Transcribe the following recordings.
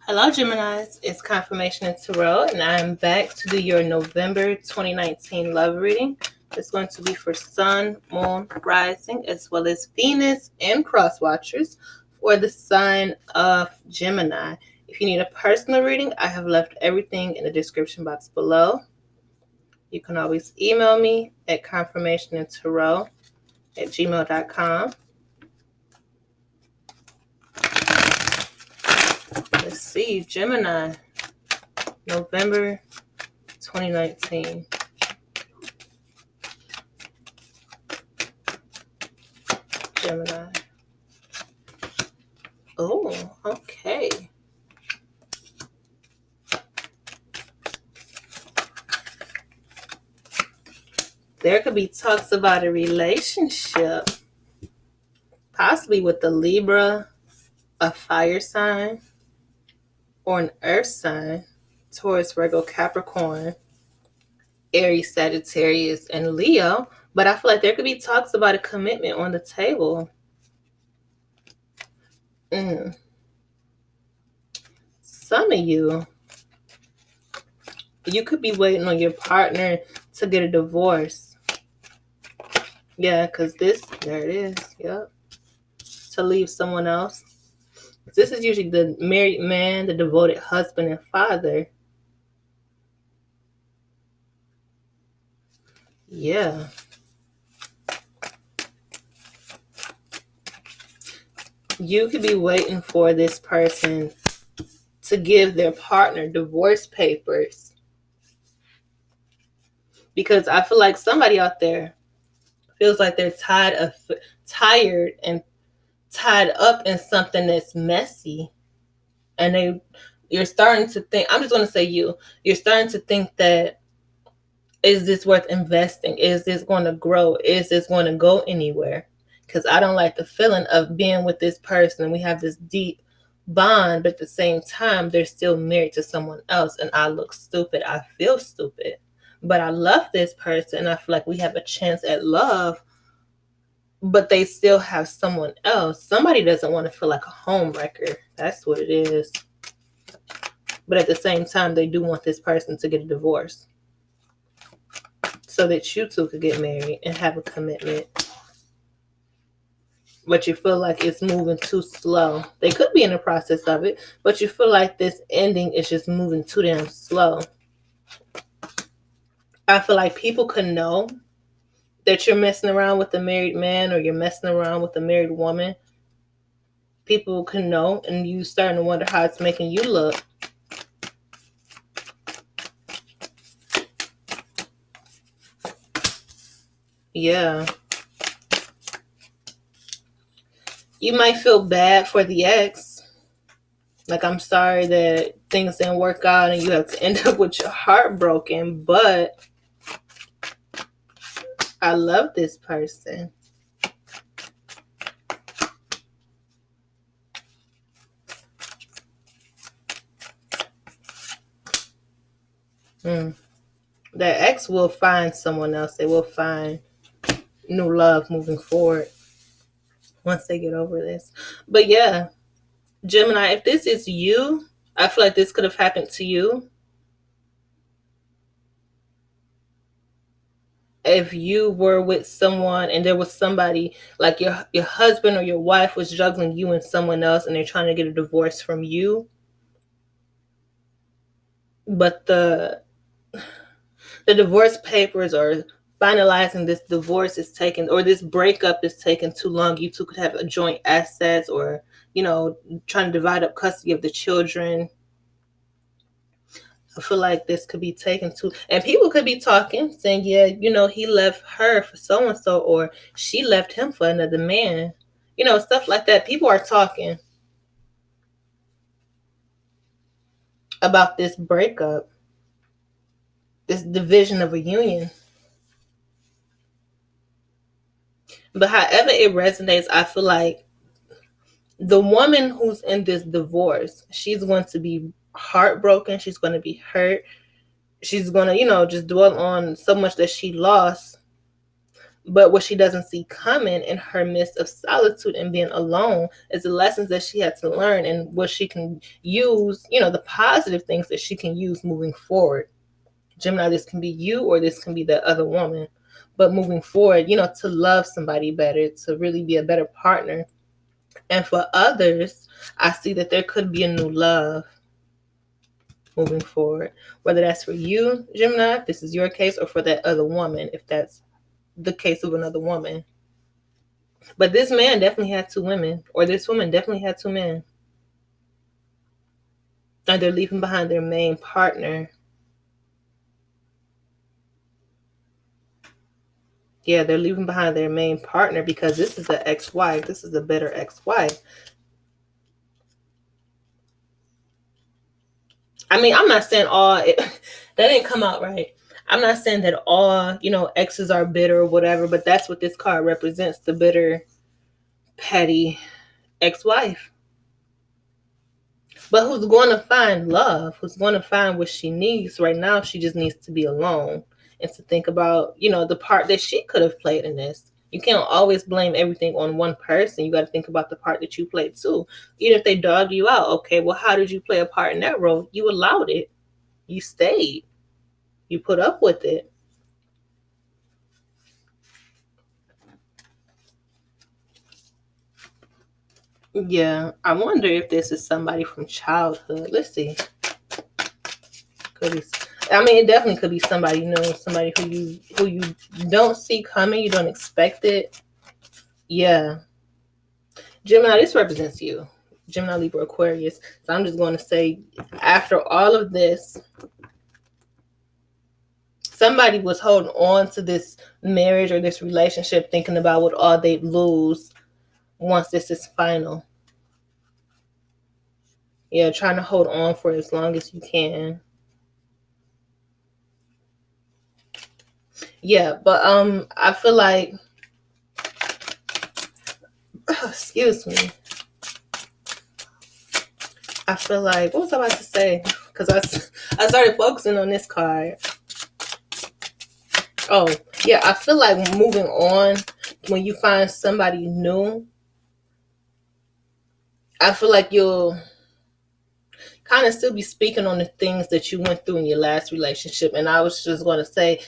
Hello, Geminis. It's Confirmation and Tarot, and I'm back to do your November 2019 love reading. It's going to be for Sun, Moon, Rising, as well as Venus and Cross Watchers for the sign of Gemini. If you need a personal reading, I have left everything in the description box below. You can always email me at confirmationandtarot@gmail.com. Let's see, Gemini, November 2019. Gemini. Oh, okay. There could be talks about a relationship, possibly with a Libra, a fire sign, or an earth sign, Taurus, Virgo, Capricorn, Aries, Sagittarius, and Leo. But I feel like there could be talks about a commitment on the table. Some of you could be waiting on your partner to get a divorce. Yeah, because there it is. Yep. To leave someone else. This is usually the married man, the devoted husband and father. Yeah. You could be waiting for this person to give their partner divorce papers. Because I feel like somebody out there feels like they're tired and tied up in something that's messy. And you're starting to think, I'm just going to say you're starting to think that, is this worth investing? Is this going to grow? Is this going to go anywhere? Because I don't like the feeling of being with this person and we have this deep bond, but at the same time, they're still married to someone else and I look stupid. I feel stupid. But I love this person and I feel like we have a chance at love, but they still have someone else. Somebody doesn't want to feel like a homewrecker. That's what it is. But at the same time, they do want this person to get a divorce so that you two could get married and have a commitment. But you feel like it's moving too slow. They could be in the process of it, but you feel like this ending is just moving too damn slow. I feel like people could know that you're messing around with a married man or you're messing around with a married woman. People can know, and you starting to wonder how it's making you look. Yeah. You might feel bad for the ex. Like, I'm sorry that things didn't work out and you have to end up with your heart broken, but I love this person. That ex will find someone else. They will find new love moving forward once they get over this. But yeah, Gemini, if this is you, I feel like this could have happened to you. If you were with someone and there was somebody like your husband or your wife was juggling you and someone else and they're trying to get a divorce from you, but the divorce papers or finalizing this divorce is taking, or this breakup is taking too long. You two could have a joint assets or, trying to divide up custody of the children. I feel like this could be taken too, and people could be talking, saying, yeah, he left her for so-and-so, or she left him for another man, stuff like that. People are talking about this breakup, this division of a union. But however it resonates, I feel like the woman who's in this divorce, she's going to be heartbroken. She's going to be hurt. She's going to, just dwell on so much that she lost. But what she doesn't see coming in her midst of solitude and being alone is the lessons that she had to learn and what she can use, the positive things that she can use moving forward. Gemini, this can be you or this can be the other woman. But moving forward, to love somebody better, to really be a better partner. And for others, I see that there could be a new love moving forward. Whether that's for you, Gemini, if this is your case, or for that other woman, if that's the case of another woman. But this man definitely had two women, or this woman definitely had two men. And they're leaving behind their main partner. Yeah, they're leaving behind their main partner because this is an ex-wife. This is a better ex-wife. I mean, I'm not saying that didn't come out right. I'm not saying that all, exes are bitter or whatever, but that's what this card represents, the bitter, petty ex-wife. But who's going to find love? Who's going to find what she needs? Right now, she just needs to be alone and to think about, the part that she could have played in this. You can't always blame everything on one person. You got to think about the part that you played too. Even if they dog you out, okay, well, how did you play a part in that role? You allowed it. You stayed. You put up with it. Yeah, I wonder if this is somebody from childhood. Let's see. Could be. I mean, it definitely could be somebody new, somebody who you don't see coming, you don't expect it. Yeah. Gemini, this represents you. Gemini, Libra, Aquarius. So I'm just going to say, after all of this, somebody was holding on to this marriage or this relationship, thinking about what all they'd lose once this is final. Yeah, trying to hold on for as long as you can. Yeah, but I feel like, excuse me. I feel like, what was I about to say? Because I started focusing on this card. Oh, yeah, I feel like moving on, when you find somebody new, I feel like you'll kind of still be speaking on the things that you went through in your last relationship. And I was just going to say,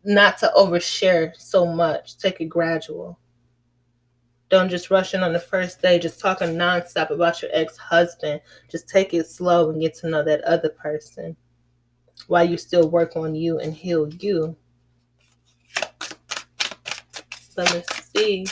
not to overshare so much. Take it gradual. Don't just rush in on the first day, just talking nonstop about your ex-husband. Just take it slow and get to know that other person while you still work on you and heal you. But let's see.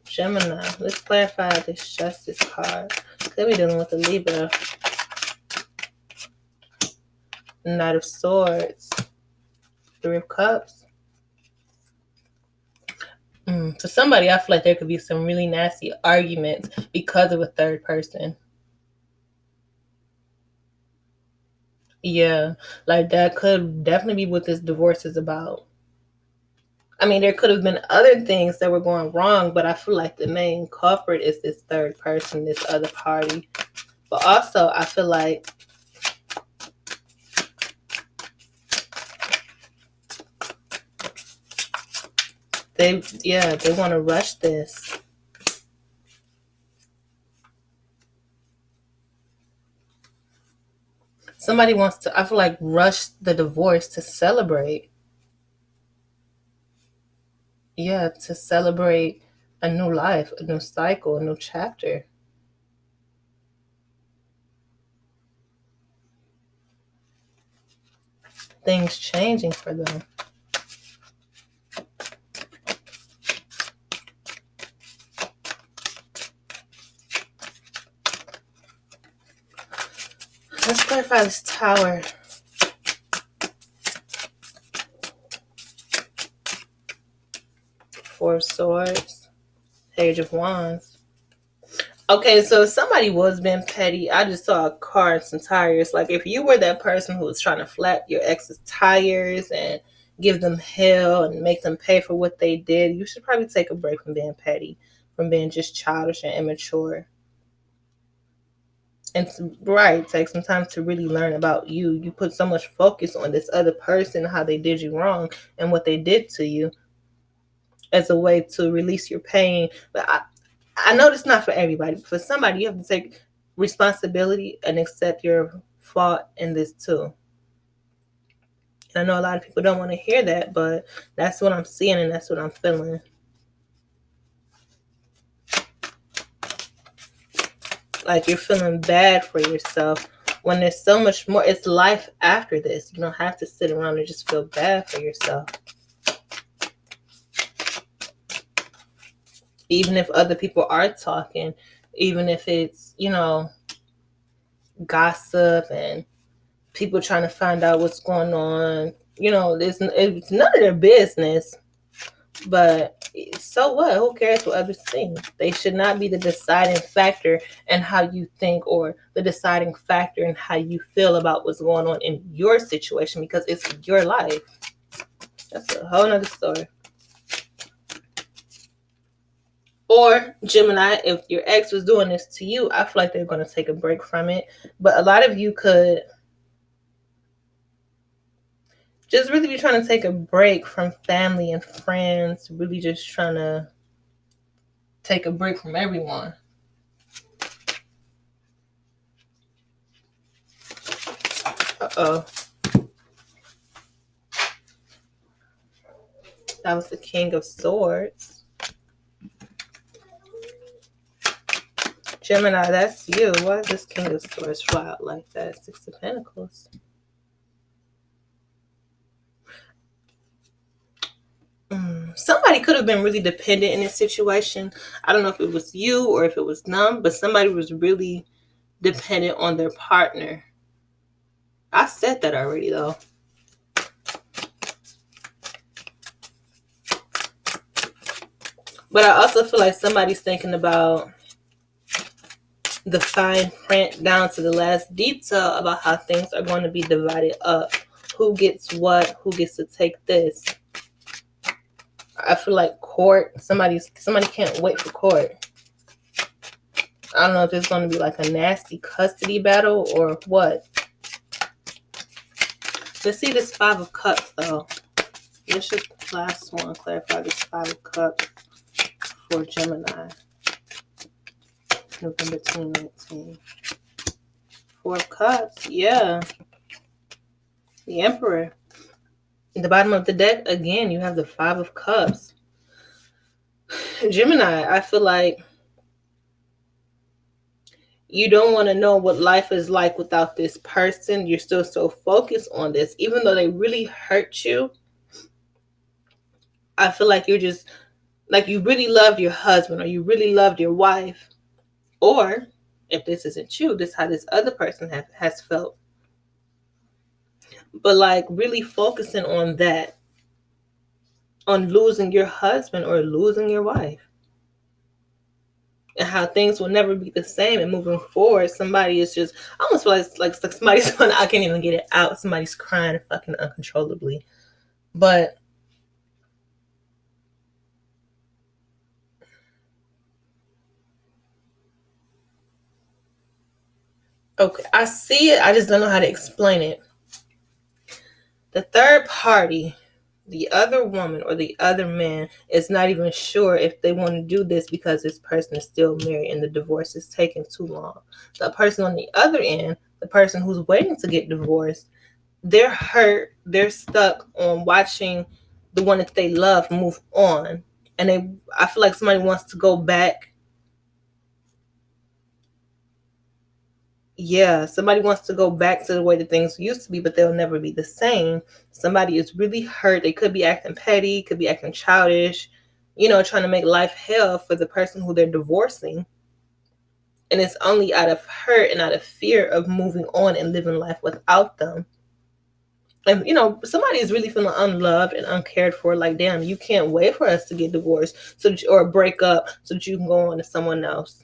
Gemini, let's clarify this justice card. Could be dealing with a Libra. Knight of Swords. Three of Cups. For somebody, I feel like there could be some really nasty arguments because of a third person. Yeah, like that could definitely be what this divorce is about. I mean, there could have been other things that were going wrong, but I feel like the main culprit is this third person, this other party. But also, I feel like they want to rush this. Somebody wants to, I feel like, rush the divorce to celebrate. Yeah, to celebrate a new life, a new cycle, a new chapter. Things changing for them. Let's clarify this Tower. Four of Swords. Page of Wands. Okay, so if somebody was being petty, I just saw a car and some tires. Like, if you were that person who was trying to flat your ex's tires and give them hell and make them pay for what they did, you should probably take a break from being petty, from being just childish and immature. And right, take some time to really learn about you. You put so much focus on this other person, how they did you wrong and what they did to you, as a way to release your pain. But I know it's not for everybody. For somebody, you have to take responsibility and accept your fault in this too. And I know a lot of people don't want to hear that, but that's what I'm seeing and that's what I'm feeling. Like you're feeling bad for yourself when there's so much more. It's life after this. You don't have to sit around and just feel bad for yourself. Even if other people are talking, even if it's, gossip and people trying to find out what's going on, it's none of their business. But so what? Who cares what others think? They should not be the deciding factor in how you think or the deciding factor in how you feel about what's going on in your situation, because it's your life. That's a whole nother story. Or Gemini, if your ex was doing this to you, I feel like they're going to take a break from it. But a lot of you could just really be trying to take a break from family and friends, really just trying to take a break from everyone. Uh-oh. That was the King of Swords. Gemini, that's you. Why is this King of Swords fly out like that? Six of Pentacles. Somebody could have been really dependent in this situation. I don't know if it was you or if it was them, but somebody was really dependent on their partner. I said that already, though. But I also feel like somebody's thinking about the fine print down to the last detail about how things are going to be divided up. Who gets what? Who gets to take this? I feel like court. Somebody can't wait for court. I don't know if it's going to be like a nasty custody battle or what. Let's see this Five of Cups, though. Let's just last one clarify this Five of Cups for Gemini. November 2019. Four of Cups, yeah. The Emperor. At the bottom of the deck, again, you have the Five of Cups. Gemini, I feel like you don't want to know what life is like without this person. You're still so focused on this. Even though they really hurt you, I feel like you're just, like you really loved your husband or you really loved your wife. Or, if this isn't you, this is how this other person has felt. But like really focusing on that, on losing your husband or losing your wife. And how things will never be the same. And moving forward, somebody is just, I almost feel like somebody's going, I can't even get it out. Somebody's crying fucking uncontrollably. But okay, I see it. I just don't know how to explain it. The third party, the other woman or the other man, is not even sure if they want to do this because this person is still married and the divorce is taking too long. The person on the other end, the person who's waiting to get divorced, they're hurt. They're stuck on watching the one that they love move on. And I feel like somebody wants to go back. Yeah, somebody wants to go back to the way that things used to be, but they'll never be the same. Somebody is really hurt. They could be acting petty, could be acting childish, trying to make life hell for the person who they're divorcing. And it's only out of hurt and out of fear of moving on and living life without them. And, somebody is really feeling unloved and uncared for. Like, damn, you can't wait for us to get divorced or break up so that you can go on to someone else.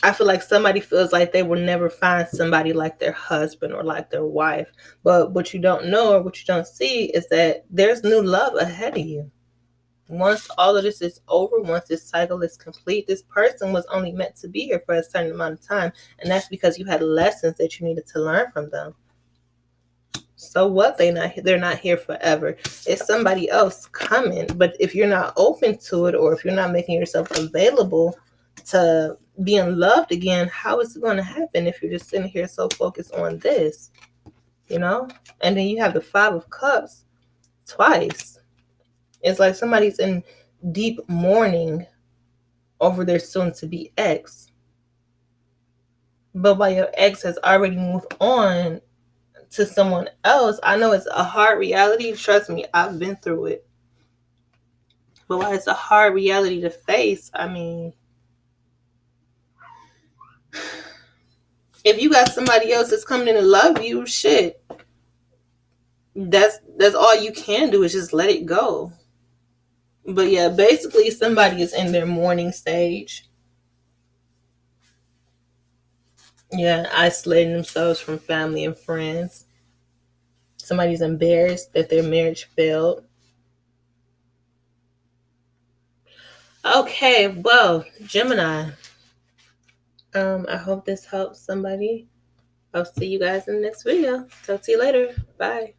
I feel like somebody feels like they will never find somebody like their husband or like their wife. But what you don't know or what you don't see is that there's new love ahead of you. Once all of this is over, once this cycle is complete, this person was only meant to be here for a certain amount of time. And that's because you had lessons that you needed to learn from them. So what? They're not here forever. It's somebody else coming. But if you're not open to it, or if you're not making yourself available to being loved again, how is it going to happen if you're just sitting here so focused on this? You know? And then you have the 5 of Cups twice. It's like somebody's in deep mourning over their soon-to-be ex. But while your ex has already moved on to someone else, I know it's a hard reality. Trust me, I've been through it. But while it's a hard reality to face, I mean, if you got somebody else that's coming in to love you, shit, that's all you can do is just let it go. But yeah, basically somebody is in their mourning stage. Yeah, isolating themselves from family and friends. Somebody's embarrassed that their marriage failed. Okay, well, Gemini. I hope this helps somebody. I'll see you guys in the next video. Talk to you later. Bye.